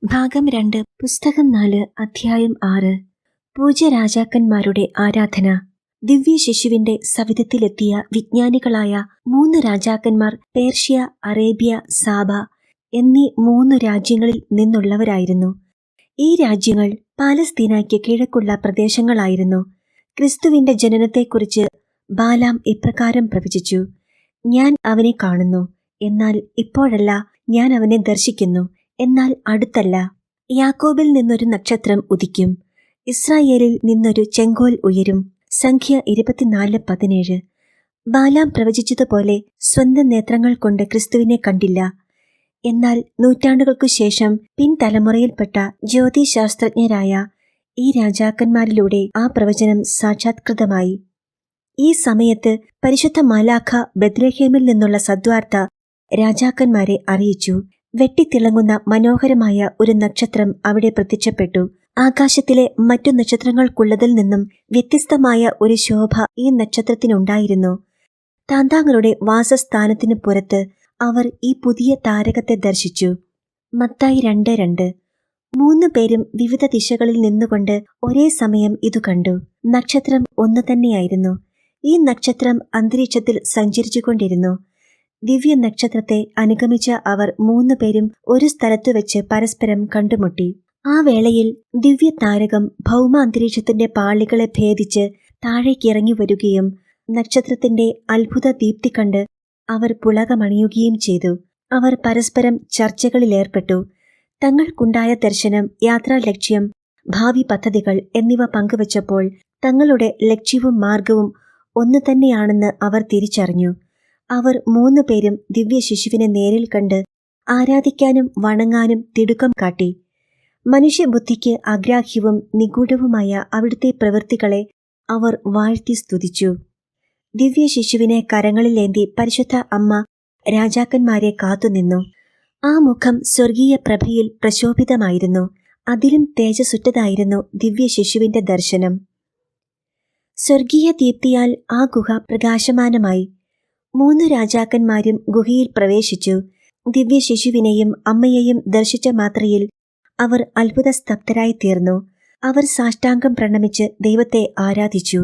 ഭാഗം 2 പുസ്തകം 4 അധ്യായം 6 പൂജ്യ രാജാക്കന്മാരുടെ ആരാധന. ദിവ്യ ശിശുവിന്റെ സവിധത്തിലെത്തിയ വിജ്ഞാനികളായ 3 രാജാക്കന്മാർ പേർഷ്യ, അറേബ്യ, സാബ എന്നീ 3 രാജ്യങ്ങളിൽ നിന്നുള്ളവരായിരുന്നു. ഈ രാജ്യങ്ങൾ പാലസ്തീനയ്ക്ക് കിഴക്കുള്ള പ്രദേശങ്ങളായിരുന്നു. ക്രിസ്തുവിന്റെ ജനനത്തെക്കുറിച്ച് ബാലാം ഇപ്രകാരം പ്രവചിച്ചു: ഞാൻ അവനെ കാണുന്നു, എന്നാൽ ഇപ്പോഴല്ല. ഞാൻ അവനെ ദർശിക്കുന്നു, എന്നാൽ അടുത്തല്ല. യാക്കോബിൽ നിന്നൊരു നക്ഷത്രം ഉദിക്കും, ഇസ്രായേലിൽ നിന്നൊരു ചെങ്കോൽ ഉയരും. സംഖ്യ 24:17. ബാലാം പ്രവചിച്ചതുപോലെ സ്വന്തം നേത്രങ്ങൾ കൊണ്ട് ക്രിസ്തുവിനെ കണ്ടില്ല. എന്നാൽ നൂറ്റാണ്ടുകൾക്കു ശേഷം പിൻതലമുറയിൽപ്പെട്ട ജ്യോതിശാസ്ത്രജ്ഞരായ ഈ രാജാക്കന്മാരിലൂടെ ആ പ്രവചനം സാക്ഷാത്കൃതമായി. ഈ സമയത്ത് പരിശുദ്ധ മാലാഖ ബത്ലഹേമിൽ നിന്നുള്ള സദ്വാർത്ത രാജാക്കന്മാരെ അറിയിച്ചു. വെട്ടിത്തിളങ്ങുന്ന മനോഹരമായ ഒരു നക്ഷത്രം അവിടെ പ്രത്യക്ഷപ്പെട്ടു. ആകാശത്തിലെ മറ്റു നക്ഷത്രങ്ങൾക്കുള്ളതിൽ നിന്നും വ്യത്യസ്തമായ ഒരു ശോഭ ഈ നക്ഷത്രത്തിനുണ്ടായിരുന്നു. താന്താങ്ങളുടെ വാസസ്ഥാനത്തിനു പുറത്ത് അവർ ഈ പുതിയ താരകത്തെ ദർശിച്ചു. മത്തായി 2:2. 3 പേരും വിവിധ ദിശകളിൽ നിന്നുകൊണ്ട് ഒരേ സമയം ഇതു കണ്ടു. നക്ഷത്രം ഒന്നു തന്നെയായിരുന്നു. ഈ നക്ഷത്രം അന്തരീക്ഷത്തിൽ സഞ്ചരിച്ചുകൊണ്ടിരുന്നു. ദിവ്യ നക്ഷത്രത്തെ അനുഗമിച്ച അവർ 3 പേരും ഒരു സ്ഥലത്തു വെച്ച് പരസ്പരം കണ്ടുമുട്ടി. ആ വേളയിൽ ദിവ്യ താരകം ഭൗമ അന്തരീക്ഷത്തിന്റെ പാളികളെ ഭേദിച്ച് താഴേക്കിറങ്ങി വരികയും നക്ഷത്രത്തിന്റെ അത്ഭുത ദീപ്തി കണ്ട് അവർ പുളകമണിയുകയും ചെയ്തു. അവർ പരസ്പരം ചർച്ചകളിലേർപ്പെട്ടു. തങ്ങൾക്കുണ്ടായ ദർശനം, യാത്രാലക്ഷ്യം, ഭാവി പദ്ധതികൾ എന്നിവ പങ്കുവച്ചപ്പോൾ തങ്ങളുടെ ലക്ഷ്യവും മാർഗവും ഒന്നു തന്നെയാണെന്ന് അവർ തിരിച്ചറിഞ്ഞു. അവർ 3 പേരും ദിവ്യ ശിശുവിനെ നേരിൽ കണ്ട് ആരാധിക്കാനും വണങ്ങാനും തിടുക്കം കാട്ടി. മനുഷ്യബുദ്ധിക്ക് അഗ്രാഹ്യവും നിഗൂഢവുമായ അവിടുത്തെ പ്രവൃത്തികളെ അവർ വാഴ്ത്തി സ്തുതിച്ചു. ദിവ്യ ശിശുവിനെ കരങ്ങളിലേന്തി പരിശുദ്ധ അമ്മ രാജാക്കന്മാരെ കാത്തുനിന്നു. ആ മുഖം സ്വർഗീയ പ്രഭയിൽ പ്രശോഭിതമായിരുന്നു. അതിലും തേജസ്സുറ്റതായിരുന്നു ദിവ്യ ശിശുവിന്റെ ദർശനം. സ്വർഗീയ ദീപ്തിയാൽ ആ ഗുഹ പ്രകാശമാനമായി. 3 രാജാക്കന്മാരും ഗുഹയിൽ പ്രവേശിച്ചു. ദിവ്യ ശിശുവിനെയും അമ്മയെയും ദർശിച്ച മാത്രയിൽ അവർ അത്ഭുത സ്തബ്ധരായി തീർന്നു. അവർ സാഷ്ടാംഗം പ്രണമിച്ച് ദൈവത്തെ ആരാധിച്ചു.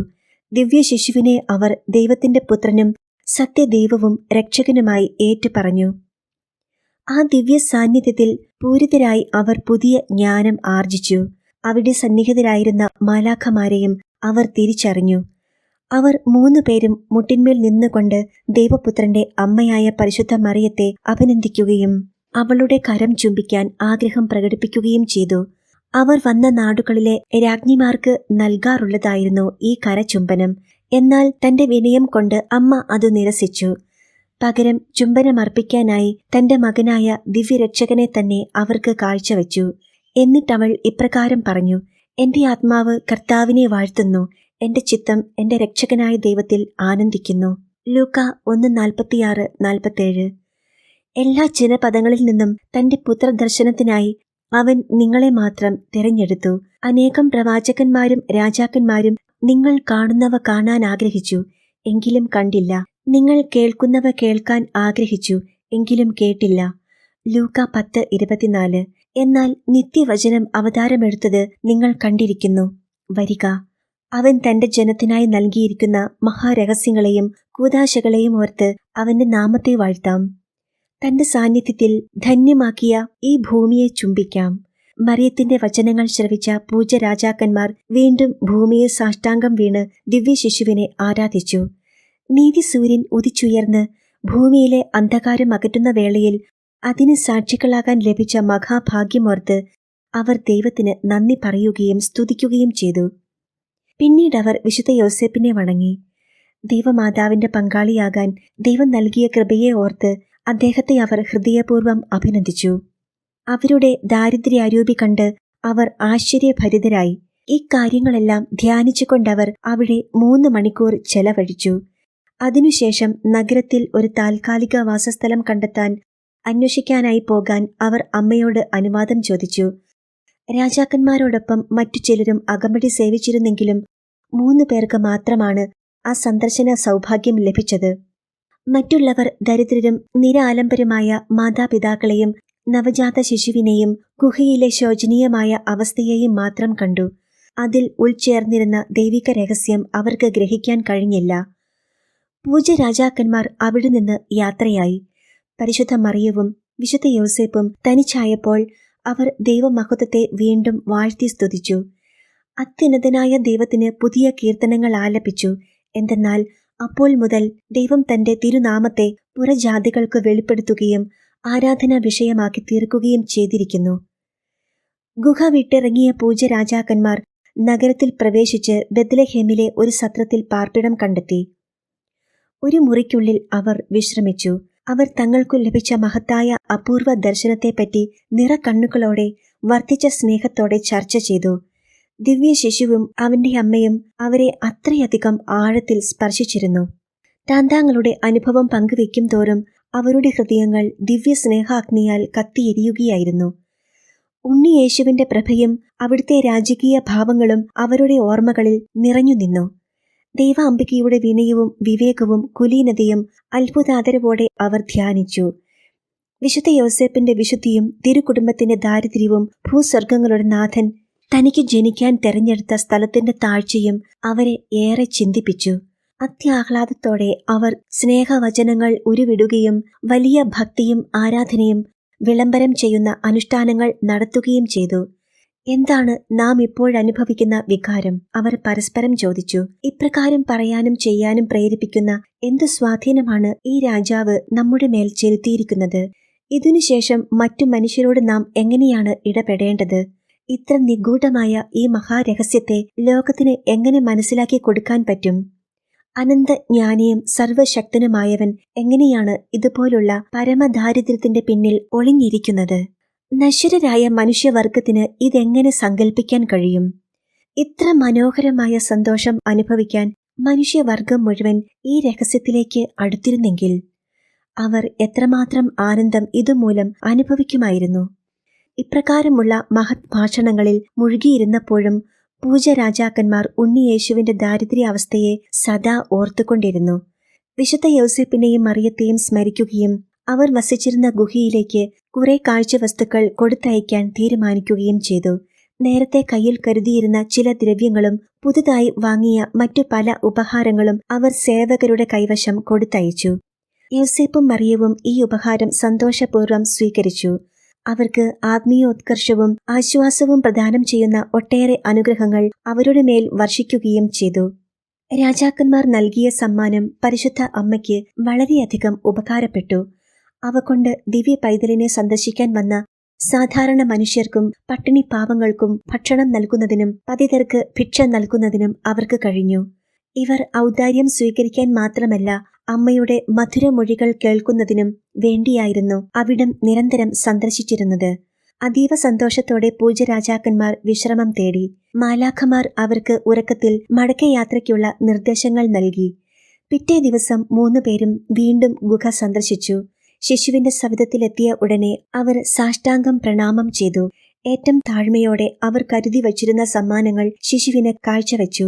ദിവ്യ ശിശുവിനെ അവർ ദൈവത്തിന്റെ പുത്രനും സത്യദൈവവും രക്ഷകനുമായി ഏറ്റുപറഞ്ഞു. ആ ദിവ്യ സാന്നിധ്യത്തിൽ പൂരിതരായി അവർ പുതിയ ജ്ഞാനം ആർജിച്ചു. അവിടെ സന്നിഹിതരായിരുന്ന മാലാഖമാരെയും അവർ തിരിച്ചറിഞ്ഞു. അവർ 3 പേരും മുട്ടിന്മേൽ നിന്നുകൊണ്ട് ദൈവപുത്രന്റെ അമ്മയായ പരിശുദ്ധ മറിയത്തെ അഭിനന്ദിക്കുകയും അവളുടെ കരം ചുംബിക്കാൻ ആഗ്രഹം പ്രകടിപ്പിക്കുകയും ചെയ്തു. അവർ വന്ന നാടുകളിലെ രാജ്ഞിമാർക്ക് നൽകാറുള്ളതായിരുന്നു ഈ കരചുംബനം. എന്നാൽ തന്റെ വിനയം കൊണ്ട് അമ്മ അത് നിരസിച്ചു. പകരം ചുംബനമർപ്പിക്കാനായി തന്റെ മകനായ ദിവ്യരക്ഷകനെ തന്നെ അവർക്ക് കാഴ്ചവെച്ചു. എന്നിട്ടവൾ ഇപ്രകാരം പറഞ്ഞു: എന്റെ ആത്മാവ് കർത്താവിനെ വാഴ്ത്തുന്നു, എന്റെ ചിത്തം എന്റെ രക്ഷകനായ ദൈവത്തിൽ ആനന്ദിക്കുന്നു. ലൂക്ക 1:46-47. എല്ലാ ജനപദങ്ങളിൽ നിന്നും തന്റെ പുത്രദർശനത്തിനായി അവൻ നിങ്ങളെ മാത്രം തിരഞ്ഞെടുത്തു. അനേകം പ്രവാചകന്മാരും രാജാക്കന്മാരും നിങ്ങൾ കാണുന്നവ കാണാൻ ആഗ്രഹിച്ചു, എങ്കിലും കണ്ടില്ല. നിങ്ങൾ കേൾക്കുന്നവ കേൾക്കാൻ ആഗ്രഹിച്ചു, എങ്കിലും കേട്ടില്ല. ലൂക്ക 10:24. എന്നാൽ നിത്യവചനം അവതാരമെടുത്തത് നിങ്ങൾ കണ്ടിരിക്കുന്നു. വരിക, അവൻ തന്റെ ജനത്തിനായി നൽകിയിരിക്കുന്ന മഹാരഹസ്യങ്ങളെയും കൂദാശകളെയും ഓർത്ത് അവന്റെ നാമത്തെ വാഴ്ത്താം. തന്റെ സാന്നിധ്യത്തിൽ ധന്യമാക്കിയ ഈ ഭൂമിയെ ചുംബിക്കാം. മറിയത്തിന്റെ വചനങ്ങൾ ശ്രവിച്ച പൂജ്യ രാജാക്കന്മാർ വീണ്ടും ഭൂമിയെ സാഷ്ടാംഗം വീണ് ദിവ്യ ശിശുവിനെ ആരാധിച്ചു. നീതിസൂര്യൻ ഉദിച്ചുയർന്ന് ഭൂമിയിലെ അന്ധകാരം അകറ്റുന്ന വേളയിൽ അതിന് സാക്ഷികളാകാൻ ലഭിച്ച മഹാഭാഗ്യമോർത്ത് അവർ ദൈവത്തിന് നന്ദി പറയുകയും സ്തുതിക്കുകയും ചെയ്തു. പിന്നീടവർ വിശുദ്ധ യോസേപ്പിനെ വണങ്ങി. ദൈവമാതാവിന്റെ പങ്കാളിയാകാൻ ദൈവം നൽകിയ കൃപയെ ഓർത്ത് അദ്ദേഹത്തെ അവർ ഹൃദയപൂർവ്വം അഭിനന്ദിച്ചു. അവരുടെ ദാരിദ്ര്യാരൂപി കണ്ട് അവർ ആശ്ചര്യഭരിതരായി. ഈ കാര്യങ്ങളെല്ലാം ധ്യാനിച്ചുകൊണ്ടവർ അവിടെ 3 മണിക്കൂർ ചെലവഴിച്ചു. അതിനുശേഷം നഗരത്തിൽ ഒരു താൽക്കാലിക വാസസ്ഥലം കണ്ടെത്താൻ അന്വേഷിക്കാനായി പോകാൻ അവർ അമ്മയോട് അനുവാദം ചോദിച്ചു. രാജാക്കന്മാരോടൊപ്പം മറ്റു ചിലരും അകമ്പടി സേവിച്ചിരുന്നെങ്കിലും 3 പേർക്ക് മാത്രമാണ് ആ സന്ദർശന സൗഭാഗ്യം ലഭിച്ചത്. മറ്റുള്ളവർ ദരിദ്രരും നിരാലംബരുമായ മാതാപിതാക്കളെയും നവജാത ശിശുവിനെയും ഗുഹയിലെ ശോചനീയമായ അവസ്ഥയെയും മാത്രം കണ്ടു. അതിൽ ഉൾച്ചേർന്നിരുന്ന ദൈവിക രഹസ്യം അവർക്ക് ഗ്രഹിക്കാൻ കഴിഞ്ഞില്ല. പൂജ്യരാജാക്കന്മാർ അവിടെ നിന്ന് യാത്രയായി. പരിശുദ്ധ മറിയവും വിശുദ്ധ യോസേപ്പും തനിച്ചായപ്പോൾ അവർ ദൈവമഹത്വത്തെ വീണ്ടും വാഴ്ത്തി സ്തുതിച്ചു. അത്യുന്നതനായ ദൈവത്തിന് പുതിയ കീർത്തനങ്ങൾ ആലപിച്ചു. എന്തെന്നാൽ അപ്പോൾ മുതൽ ദൈവം തന്റെ തിരുനാമത്തെ പുറജാതികൾക്ക് വെളിപ്പെടുത്തുകയും ആരാധനാ വിഷയമാക്കി തീർക്കുകയും ചെയ്തിരിക്കുന്നു. ഗുഹ വിട്ടിറങ്ങിയ പൂജ്യരാജാക്കന്മാർ നഗരത്തിൽ പ്രവേശിച്ച് ബെത്ലഹേമിലെ ഒരു സത്രത്തിൽ പാർപ്പിടം കണ്ടെത്തി. ഒരു മുറിക്കുള്ളിൽ അവർ വിശ്രമിച്ചു. അവർ തങ്ങൾക്കു ലഭിച്ച മഹത്തായ അപൂർവ ദർശനത്തെപ്പറ്റി നിറക്കണ്ണുകളോടെ വർദ്ധിച്ച സ്നേഹത്തോടെ ചർച്ച ചെയ്തു. ദിവ്യ ശിശുവും അവന്റെ അമ്മയും അവരെ അത്രയധികം ആഴത്തിൽ സ്പർശിച്ചിരുന്നു. താന്താങ്ങളുടെ അനുഭവം പങ്കുവെക്കും തോറും അവരുടെ ഹൃദയങ്ങൾ ദിവ്യ സ്നേഹാഗ്നിയാൽ കത്തിയെരിയുകയായിരുന്നു. ഉണ്ണിയേശുവിന്റെ പ്രഭയും അവിടുത്തെ രാജകീയ ഭാവങ്ങളും അവരുടെ ഓർമ്മകളിൽ നിറഞ്ഞു നിന്നു. ദൈവാംബികയുടെ വിനയവും വിവേകവും കുലീനതയും അത്ഭുതാദരവോടെ അവർ ധ്യാനിച്ചു. വിശുദ്ധ യോസേപ്പിന്റെ വിശുദ്ധിയും തിരുകുടുംബത്തിന്റെ ദാരിദ്ര്യവും ഭൂസ്വർഗങ്ങളുടെ നാഥൻ തനിക്ക് ജനിക്കാൻ തെരഞ്ഞെടുത്ത സ്ഥലത്തിന്റെ താഴ്ചയും അവരെ ഏറെ ചിന്തിപ്പിച്ചു. അത്യാഹ്ലാദത്തോടെ അവർ സ്നേഹവചനങ്ങൾ ഉരുവിടുകയും വലിയ ഭക്തിയും ആരാധനയും വിളംബരം ചെയ്യുന്ന അനുഷ്ഠാനങ്ങൾ നടത്തുകയും ചെയ്തു. എന്താണ് നാം ഇപ്പോഴനുഭവിക്കുന്ന വികാരം? അവർ പരസ്പരം ചോദിച്ചു. ഇപ്രകാരം പറയാനും ചെയ്യാനും പ്രേരിപ്പിക്കുന്ന എന്തു സ്വാധീനമാണ് ഈ രാജാവ് നമ്മുടെ മേൽ ചെലുത്തിയിരിക്കുന്നത്? ഇതിനുശേഷം മറ്റു മനുഷ്യരോട് നാം എങ്ങനെയാണ് ഇടപെടേണ്ടത്? ഇത്ര നിഗൂഢമായ ഈ മഹാരഹസ്യത്തെ ലോകത്തിന് എങ്ങനെ മനസ്സിലാക്കി കൊടുക്കാൻ പറ്റും? അനന്തജ്ഞാനിയും സർവശക്തനുമായവൻ എങ്ങനെയാണ് ഇതുപോലുള്ള പരമദാരിദ്ര്യത്തിന്റെ പിന്നിൽ ഒളിഞ്ഞിരിക്കുന്നത്? നശ്വരരായ മനുഷ്യവർഗത്തിന് ഇതെങ്ങനെ സങ്കല്പിക്കാൻ കഴിയും? ഇത്ര മനോഹരമായ സന്തോഷം അനുഭവിക്കാൻ മനുഷ്യവർഗം മുഴുവൻ ഈ രഹസ്യത്തിലേക്ക് അടുത്തിരുന്നെങ്കിൽ അവർ എത്രമാത്രം ആനന്ദം ഇതുമൂലം അനുഭവിക്കുമായിരുന്നു. ഇപ്രകാരമുള്ള മഹത് ഭാഷണങ്ങളിൽ മുഴുകിയിരുന്നപ്പോഴും പൂജരാജാക്കന്മാർ ഉണ്ണിയേശുവിന്റെ ദാരിദ്ര്യാവസ്ഥയെ സദാ ഓർത്തുകൊണ്ടിരുന്നു. വിശുദ്ധ യോസേപ്പിനെയും മറിയത്തെയും സ്മരിക്കുകയും അവർ വസിച്ചിരുന്ന ഗുഹയിലേക്ക് കുറെ കാഴ്ചവസ്തുക്കൾ കൊടുത്തയക്കാൻ തീരുമാനിക്കുകയും ചെയ്തു. നേരത്തെ കയ്യിൽ കരുതിയിരുന്ന ചില ദ്രവ്യങ്ങളും പുതുതായി വാങ്ങിയ മറ്റു പല ഉപഹാരങ്ങളും അവർ സേവകരുടെ കൈവശം കൊടുത്തയച്ചു. യോസേപ്പും മറിയവും ഈ ഉപഹാരം സന്തോഷപൂർവ്വം സ്വീകരിച്ചു. അവർക്ക് ആത്മീയോത്കർഷവും ആശ്വാസവും പ്രദാനം ചെയ്യുന്ന ഒട്ടേറെ അനുഗ്രഹങ്ങൾ അവരുടെ മേൽ വർഷിക്കുകയും ചെയ്തു. രാജാക്കന്മാർ നൽകിയ സമ്മാനം പരിശുദ്ധ അമ്മയ്ക്ക് വളരെയധികം ഉപകാരപ്പെട്ടു. അവ കൊണ്ട് ദിവ്യ പൈതലിനെ സന്ദർശിക്കാൻ വന്ന സാധാരണ മനുഷ്യർക്കും പട്ടിണി പാവങ്ങൾക്കും ഭക്ഷണം നൽകുന്നതിനും പതിതർക്ക് ഭിക്ഷ നൽകുന്നതിനും അവർക്ക് കഴിഞ്ഞു. ഇവർ ഔദാര്യം സ്വീകരിക്കാൻ മാത്രമല്ല, അമ്മയുടെ മധുരമൊഴികൾ കേൾക്കുന്നതിനും വേണ്ടിയായിരുന്നു അവിടം നിരന്തരം സന്ദർശിച്ചിരുന്നത്. അതീവ സന്തോഷത്തോടെ പൂജ്യരാജാക്കന്മാർ വിശ്രമം തേടി. മാലാഖമാർ അവർക്ക് ഉറക്കത്തിൽ മടക്കയാത്രയ്ക്കുള്ള നിർദ്ദേശങ്ങൾ നൽകി. പിറ്റേ ദിവസം 3 പേരും വീണ്ടും ഗുഹ സന്ദർശിച്ചു. ശിശുവിന്റെ സവിധത്തിലെത്തിയ ഉടനെ അവർ സാഷ്ടാംഗം പ്രണാമം ചെയ്തു. ഏറ്റവും താഴ്മയോടെ അവർ കരുതി വച്ചിരുന്ന സമ്മാനങ്ങൾ ശിശുവിന് കാഴ്ചവെച്ചു.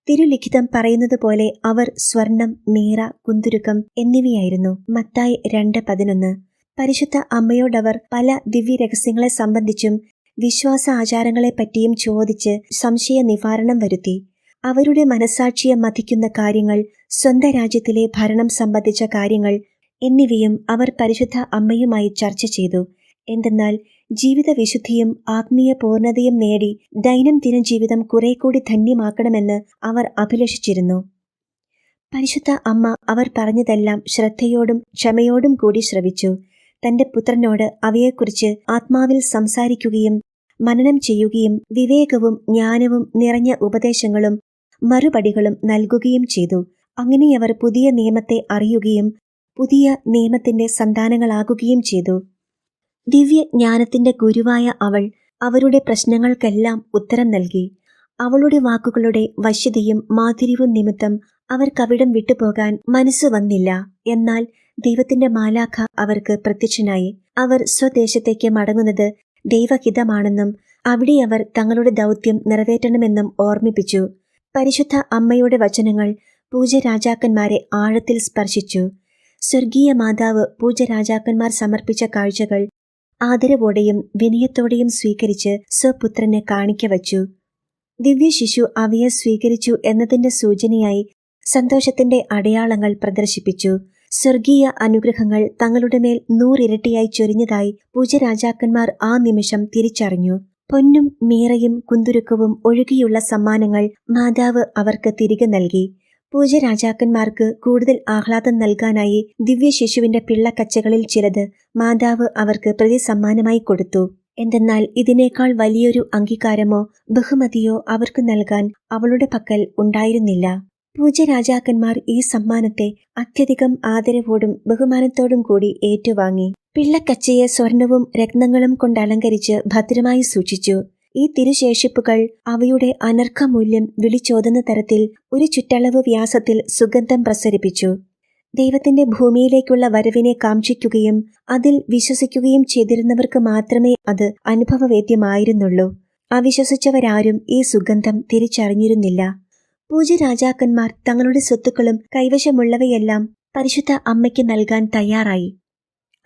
തിരുലിഖിതം പറയുന്നത് പോലെ അവർ സ്വർണം, മീറ, കുന്തുരുക്കം എന്നിവയായിരുന്നു. മത്തായി 2:11. പരിശുദ്ധ അമ്മയോടവർ പല ദിവ്യരഹസ്യങ്ങളെ സംബന്ധിച്ചും വിശ്വാസ ആചാരങ്ങളെപ്പറ്റിയും ചോദിച്ച് സംശയ നിവാരണം വരുത്തി. അവരുടെ മനസാക്ഷിയെ മഥിക്കുന്ന കാര്യങ്ങൾ, സ്വന്തം രാജ്യത്തിലെ ഭരണം സംബന്ധിച്ച കാര്യങ്ങൾ എന്നിവയും അവർ പരിശുദ്ധ അമ്മയുമായി ചർച്ച ചെയ്തു. എന്തെന്നാൽ ജീവിത വിശുദ്ധിയും ആത്മീയ പൂർണ്ണതയും നേടി ദൈനംദിന ജീവിതം കുറെ കൂടി ധന്യമാക്കണമെന്ന് അവർ അഭിലഷിച്ചിരുന്നു. പരിശുദ്ധ അമ്മ അവർ പറഞ്ഞതെല്ലാം ശ്രദ്ധയോടും ക്ഷമയോടും കൂടി ശ്രവിച്ചു. തന്റെ പുത്രനോട് അവയെക്കുറിച്ച് ആത്മാവിൽ സംസാരിക്കുകയും മനനം ചെയ്യുകയും വിവേകവും ജ്ഞാനവും നിറഞ്ഞ ഉപദേശങ്ങളും മറുപടികളും നൽകുകയും ചെയ്തു. അങ്ങനെയവർ പുതിയ നിയമത്തെ അറിയുകയും പുതിയ നിയമത്തിന്റെ സന്താനങ്ങളാകുകയും ചെയ്തു. ദിവ്യജ്ഞാനത്തിന്റെ ഗുരുവായ അവൾ അവരുടെ പ്രശ്നങ്ങൾക്കെല്ലാം ഉത്തരം നൽകി. അവളുടെ വാക്കുകളുടെ വശ്യതയും മാധുര്യവും നിമിത്തം അവർക്കവിടം വിട്ടുപോകാൻ മനസ്സു വന്നില്ല. എന്നാൽ ദൈവത്തിന്റെ മാലാഖ അവർക്ക് പ്രത്യക്ഷനായി. അവർ സ്വദേശത്തേക്ക് മടങ്ങുന്നത് ദൈവഹിതമാണെന്നും അവിടെ അവർ തങ്ങളുടെ ദൗത്യം നിറവേറ്റണമെന്നും ഓർമ്മിപ്പിച്ചു. പരിശുദ്ധ അമ്മയുടെ വചനങ്ങൾ പൂജ്യരാജാക്കന്മാരെ ആഴത്തിൽ സ്പർശിച്ചു. സ്വർഗീയ മാതാവ് പൂജ്യരാജാക്കന്മാർ സമർപ്പിച്ച കാഴ്ചകൾ ആദരവോടെയും വിനയത്തോടെയും സ്വീകരിച്ച് സ്വപുത്രന് കാണിക്ക വച്ചു. ദിവ്യശിശു അവയെ സ്വീകരിച്ചു എന്നതിന്റെ സൂചനയായി സന്തോഷത്തിന്റെ അടയാളങ്ങൾ പ്രദർശിപ്പിച്ചു. സ്വർഗീയ അനുഗ്രഹങ്ങൾ തങ്ങളുടെ മേൽ 100 ഇരട്ടിയായി ചൊരിഞ്ഞതായി പൂജരാജാക്കന്മാർ ആ നിമിഷം തിരിച്ചറിഞ്ഞു. പൊന്നും മീറയും കുന്തുരുക്കവും ഒഴുകിയുള്ള സമ്മാനങ്ങൾ മാതാവ് അവർക്ക് തിരികെ നൽകി. പൂജരാജാക്കന്മാർക്ക് കൂടുതൽ ആഹ്ലാദം നൽകാനായി ദിവ്യശിശുവിന്റെ പിള്ളക്കച്ചകളിൽ ചിലത് മാതാവ് അവർക്ക് പ്രതിസമ്മാനമായി കൊടുത്തു. എന്തെന്നാൽ ഇതിനേക്കാൾ വലിയൊരു അംഗീകാരമോ ബഹുമതിയോ അവർക്ക് നൽകാൻ അവളുടെ പക്കൽ ഉണ്ടായിരുന്നില്ല. പൂജരാജാക്കന്മാർ ഈ സമ്മാനത്തെ അത്യധികം ആദരവോടും ബഹുമാനത്തോടും കൂടി ഏറ്റുവാങ്ങി. പിള്ളക്കച്ചയെ സ്വർണവും രത്നങ്ങളും കൊണ്ടലങ്കരിച്ച് ഭദ്രമായി സൂക്ഷിച്ചു. ഈ തിരുശേഷിപ്പുകൾ അവയുടെ അനർഘമൂല്യം വിളിച്ചോതുന്ന തരത്തിൽ ഒരു ചുറ്റളവ് വ്യാസത്തിൽ സുഗന്ധം പ്രസരിപ്പിച്ചു. ദൈവത്തിന്റെ ഭൂമിയിലേക്കുള്ള വരവിനെ കാംക്ഷിക്കുകയും അതിൽ വിശ്വസിക്കുകയും ചെയ്തിരുന്നവർക്ക് മാത്രമേ അത് അനുഭവവേദ്യമായിരുന്നുള്ളൂ. അവിശ്വസിച്ചവരാരും ഈ സുഗന്ധം തിരിച്ചറിഞ്ഞിരുന്നില്ല. പൂജരാജാക്കന്മാർ തങ്ങളുടെ സ്വത്തുക്കളും കൈവശമുള്ളവയെല്ലാം പരിശുദ്ധ അമ്മയ്ക്ക് നൽകാൻ തയ്യാറായി.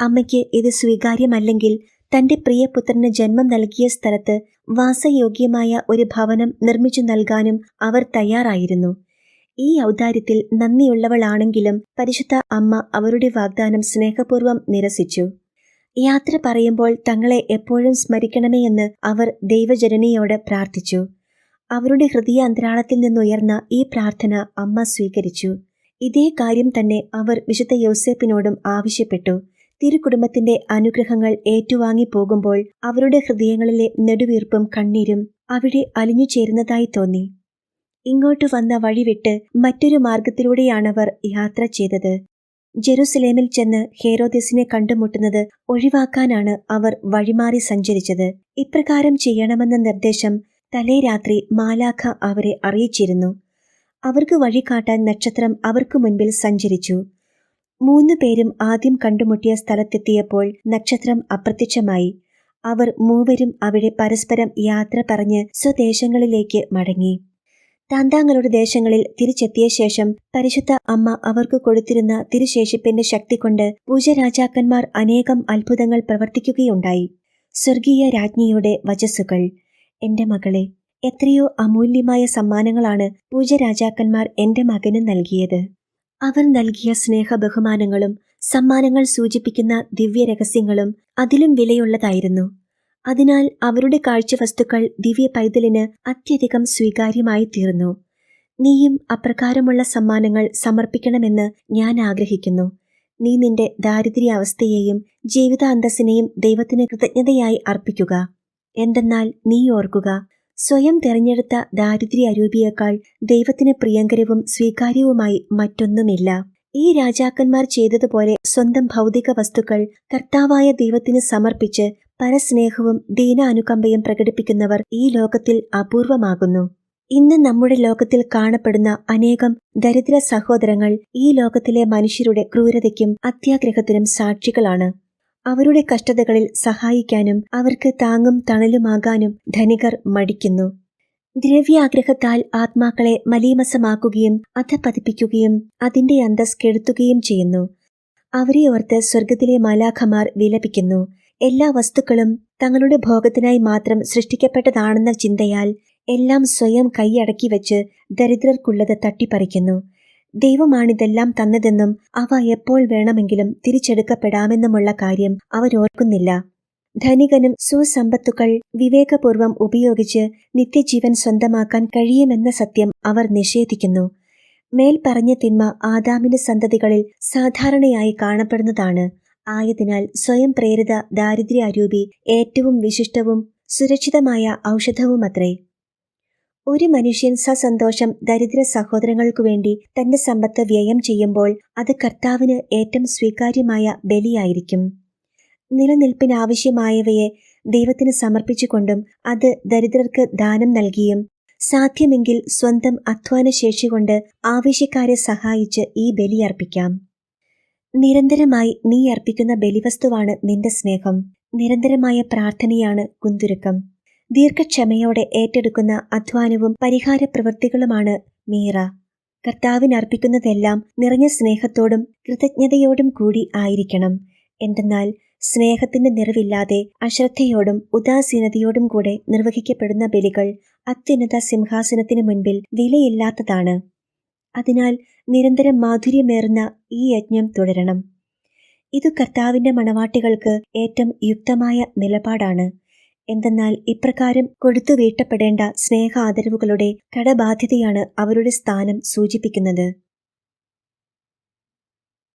അമ്മയ്ക്ക് ഇത് സ്വീകാര്യമല്ലെങ്കിൽ തന്റെ പ്രിയപുത്രന് ജന്മം നൽകിയ സ്ഥലത്ത് വാസയോഗ്യമായ ഒരു ഭവനം നിർമ്മിച്ചു നൽകാനും അവർ തയ്യാറായിരുന്നു. ഈ ഔദാര്യത്തിൽ നന്ദിയുള്ളവളാണെങ്കിലും പരിശുദ്ധ അമ്മ അവരുടെ വാഗ്ദാനം സ്നേഹപൂർവ്വം നിരസിച്ചു. യാത്ര പറയുമ്പോൾ തങ്ങളെ എപ്പോഴും സ്മരിക്കണമേ എന്ന് അവർ ദൈവജനനിയോട് പ്രാർത്ഥിച്ചു. അവരുടെ ഹൃദയാന്തരാളത്തിൽ നിന്നുയർന്ന ഈ പ്രാർത്ഥന അമ്മ സ്വീകരിച്ചു. ഇതേ കാര്യം തന്നെ അവർ വിശുദ്ധ യോസേപ്പിനോടും ആവശ്യപ്പെട്ടു. തിരുക്കുടുംബത്തിന്റെ അനുഗ്രഹങ്ങൾ ഏറ്റുവാങ്ങി പോകുമ്പോൾ അവരുടെ ഹൃദയങ്ങളിലെ നെടുവീർപ്പും കണ്ണീരും അവിടെ അലിഞ്ഞു ചേരുന്നതായി തോന്നി. ഇങ്ങോട്ടു വന്ന വഴി വിട്ട് മറ്റൊരു മാർഗത്തിലൂടെയാണവർ യാത്ര ചെയ്തത്. ജെറുസലേമിൽ ചെന്ന് ഹേരോദസിനെ കണ്ടുമുട്ടുന്നത് ഒഴിവാക്കാനാണ് അവർ വഴിമാറി സഞ്ചരിച്ചത്. ഇപ്രകാരം ചെയ്യണമെന്ന നിർദ്ദേശം തലേ രാത്രി മാലാഖ അവരെ അറിയിച്ചിരുന്നു. അവർക്ക് വഴികാട്ടാൻ നക്ഷത്രം അവർക്ക് മുൻപിൽ സഞ്ചരിച്ചു. 3 പേരും ആദ്യം കണ്ടുമുട്ടിയ സ്ഥലത്തെത്തിയപ്പോൾ നക്ഷത്രം അപ്രത്യക്ഷമായി. അവർ മൂവരും അവിടെ പരസ്പരം യാത്ര പറഞ്ഞ് സ്വദേശങ്ങളിലേക്ക് മടങ്ങി. താന്താങ്ങളുടെ ദേശങ്ങളിൽ തിരിച്ചെത്തിയ ശേഷം പരിശുദ്ധ അമ്മ അവർക്ക് കൊടുത്തിരുന്ന തിരുശേഷിപ്പിന്റെ ശക്തി കൊണ്ട് പൂജരാജാക്കന്മാർ അനേകം അത്ഭുതങ്ങൾ പ്രവർത്തിക്കുകയുണ്ടായി. സ്വർഗീയ രാജ്ഞിയുടെ വചസ്സുകൾ: എന്റെ മകളെ, എത്രയോ അമൂല്യമായ സമ്മാനങ്ങളാണ് പൂജരാജാക്കന്മാർ എന്റെ മകന് നൽകിയത്. അവർ നൽകിയ സ്നേഹ ബഹുമാനങ്ങളും സമ്മാനങ്ങൾ സൂചിപ്പിക്കുന്ന ദിവ്യരഹസ്യങ്ങളും അതിലും വിലയുള്ളതായിരുന്നു. അതിനാൽ അവരുടെ കാഴ്ചവസ്തുക്കൾ ദിവ്യ പൈതലിന് അത്യധികം സ്വീകാര്യമായി തീർന്നു. നീയും അപ്രകാരമുള്ള സമ്മാനങ്ങൾ സമർപ്പിക്കണമെന്ന് ഞാൻ ആഗ്രഹിക്കുന്നു. നീ നിന്റെ ദാരിദ്ര്യാവസ്ഥയെയും ജീവിതാന്തസ്സിനെയും ദൈവത്തിന് കൃതജ്ഞതയായി അർപ്പിക്കുക. എന്തെന്നാൽ നീ ഓർക്കുക, സ്വയം തെരഞ്ഞെടുത്ത ദാരിദ്ര്യ അരൂപിയേക്കാൾ ദൈവത്തിന് പ്രിയങ്കരവും സ്വീകാര്യവുമായി മറ്റൊന്നുമില്ല. ഈ രാജാക്കന്മാർ ചെയ്തതുപോലെ സ്വന്തം ഭൗതിക വസ്തുക്കൾ കർത്താവായ ദൈവത്തിന് സമർപ്പിച്ച് പരസ്നേഹവും ദീനാനുകമ്പയും പ്രകടിപ്പിക്കുന്നവർ ഈ ലോകത്തിൽ അപൂർവമാകുന്നു. ഇന്ന് നമ്മുടെ ലോകത്തിൽ കാണപ്പെടുന്ന അനേകം ദരിദ്ര സഹോദരങ്ങൾ ഈ ലോകത്തിലെ മനുഷ്യരുടെ ക്രൂരതയ്ക്കും അത്യാഗ്രഹത്തിനും സാക്ഷികളാണ്. അവരുടെ കഷ്ടതകളിൽ സഹായിക്കാനും അവർക്ക് താങ്ങും തണലുമാകാനും ധനികർ മടിക്കുന്നു. ദ്രവ്യാഗ്രഹത്താൽ ആത്മാക്കളെ മലീമസമാക്കുകയും അധപതിപ്പിക്കുകയും അതിന്റെ അന്തസ് കെടുത്തുകയും ചെയ്യുന്നു. അവരെ ഓർത്ത് സ്വർഗത്തിലെ മാലാഖമാർ വിലപിക്കുന്നു. എല്ലാ വസ്തുക്കളും തങ്ങളുടെ ഭോഗത്തിനായി മാത്രം സൃഷ്ടിക്കപ്പെട്ടതാണെന്ന ചിന്തയാൽ എല്ലാം സ്വയം കൈയടക്കി വെച്ച് ദരിദ്രർക്കുള്ളത് തട്ടിപ്പറിക്കുന്നു. ദൈവമാണിതെല്ലാം തന്നതെന്നും അവ എപ്പോൾ വേണമെങ്കിലും തിരിച്ചെടുക്കപ്പെടാമെന്നുമുള്ള കാര്യം അവരോർക്കുന്നില്ല. ധനികനും സുസമ്പത്തുക്കൾ വിവേകപൂർവം ഉപയോഗിച്ച് നിത്യജീവൻ സ്വന്തമാക്കാൻ കഴിയുമെന്ന സത്യം അവർ നിഷേധിക്കുന്നു. മേൽപ്പറഞ്ഞ തിന്മ ആദാമിന്റെ സന്തതികളിൽ സാധാരണയായി കാണപ്പെടുന്നതാണ്. ആയതിനാൽ സ്വയം പ്രേരിത ദാരിദ്ര്യ അരൂപി ഏറ്റവും വിശിഷ്ടവും സുരക്ഷിതമായ ഔഷധവുമത്രേ. ഒരു മനുഷ്യൻ സസന്തോഷം ദരിദ്ര സഹോദരങ്ങൾക്കു വേണ്ടി തന്റെ സമ്പത്ത് വ്യയം ചെയ്യുമ്പോൾ അത് കർത്താവിന് ഏറ്റവും സ്വീകാര്യമായ ബലിയായിരിക്കും. നിലനിൽപ്പിനാവശ്യമായവയെ ദൈവത്തിന് സമർപ്പിച്ചുകൊണ്ടും അത് ദരിദ്രർക്ക് ദാനം നൽകിയും സാധ്യമെങ്കിൽ സ്വന്തം അധ്വാനശേഷി കൊണ്ട് ആവശ്യക്കാരെ സഹായിച്ച് ഈ ബലിയർപ്പിക്കാം. നിരന്തരമായി നീ അർപ്പിക്കുന്ന ബലിവസ്തുവാണ് നിന്റെ സ്നേഹം. നിരന്തരമായ പ്രാർത്ഥനയാണ് കുന്തുരുക്കം. ദീർഘക്ഷമയോടെ ഏറ്റെടുക്കുന്ന അധ്വാനവും പരിഹാര പ്രവൃത്തികളുമാണ് മീറ. കർത്താവിനർപ്പിക്കുന്നതെല്ലാം നിറഞ്ഞ സ്നേഹത്തോടും കൃതജ്ഞതയോടും കൂടി ആയിരിക്കണം. എന്തെന്നാൽ സ്നേഹത്തിന്റെ നിറവില്ലാതെ അശ്രദ്ധയോടും ഉദാസീനതയോടും കൂടെ നിർവഹിക്കപ്പെടുന്ന ബലികൾ അത്യുന്നത സിംഹാസനത്തിനു മുൻപിൽ വിലയില്ലാത്തതാണ്. അതിനാൽ നിരന്തരം മാധുര്യമേറുന്ന ഈ യജ്ഞം തുടരണം. ഇതു കർത്താവിന്റെ മണവാട്ടികൾക്ക് ഏറ്റവും യുക്തമായ നിലപാടാണ്. എന്തെന്നാൽ ഇപ്രകാരം കൊടുത്തു വീട്ടപ്പെടേണ്ട സ്നേഹ ആദരവുകളുടെ കടബാധ്യതയാണ് അവരുടെ സ്ഥാനം സൂചിപ്പിക്കുന്നത്.